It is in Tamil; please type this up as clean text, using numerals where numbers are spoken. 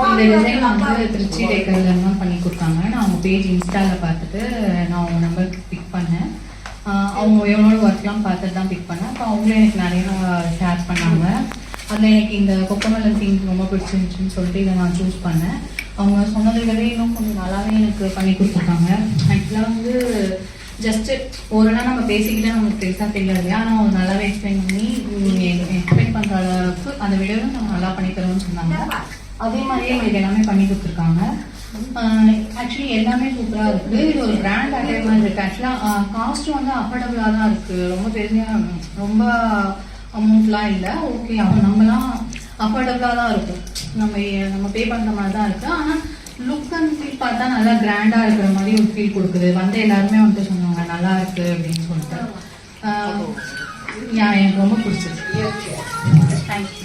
இந்த டிசைன் வந்து திருச்சி டேக்கர்ல தான் பண்ணி கொடுத்தாங்க. நான் அவங்க பேஜ் இன்ஸ்டாவில் பார்த்துட்டு நான் அவங்க நம்பருக்கு பிக் பண்ணேன். அவங்க எவ்வளோ ஒர்க்லாம் பார்த்துட்டு தான் பிக் பண்ணேன். அப்போ அவங்களே எனக்கு நிறையா ஷேர் பண்ணாங்க. அதில் எனக்கு இந்த கொக்கோமெலன் தீம் ரொம்ப பிடிச்சிருந்துச்சுன்னு சொல்லிட்டு இதை நான் சூஸ் பண்ணேன். அவங்க சொன்னதை விட இன்னும் கொஞ்சம் நல்லாவே எனக்கு பண்ணி கொடுத்துருக்காங்க. ஆக்சுவலாக வந்து ஜஸ்ட்டு ஒரு நாள் நம்ம பேசிக்கிட்டே நமக்கு பெருசாக தெரியாது இல்லையா, ஆனால் அவங்க நல்லாவே எக்ஸ்பிளைன் பண்ணி எக்ஸ்பிளைன் பண்ணுற அளவுக்கு அந்த வீடியோவும் நம்ம நல்லா பண்ணி தருவோம்னு சொன்னாங்க. அதே மாதிரியே எங்களுக்கு எல்லாமே பண்ணி கொடுத்துருக்காங்க. ஆக்சுவலி எல்லாமே சூப்பராக இருக்குது. இது ஒரு பிராண்ட் அட்டைன்மெண்ட் இருக்குது. ஆக்சுவலாக காஸ்ட்டும் வந்து அஃபோர்டபுளாக தான் இருக்குது. ரொம்ப பெரிய ரொம்ப அமௌண்ட்லாம் இல்லை. ஓகே, நம்மலாம் அஃபோர்டபுளாக தான் இருக்கும். நம்ம பே பண்ணுற மாதிரி தான் இருக்குது. ஆனால் லுக் அண்ட் ஃபீல் பார்த்தா நல்லா கிராண்டாக இருக்கிற மாதிரி ஒரு ஃபீல் கொடுக்குது. வந்து எல்லாருமே வந்துட்டு சொன்னாங்க நல்லா இருக்கு அப்படின்னு சொல்லிட்டு. எனக்கு ரொம்ப பிடிச்சிருக்கு. தேங்க்யூ.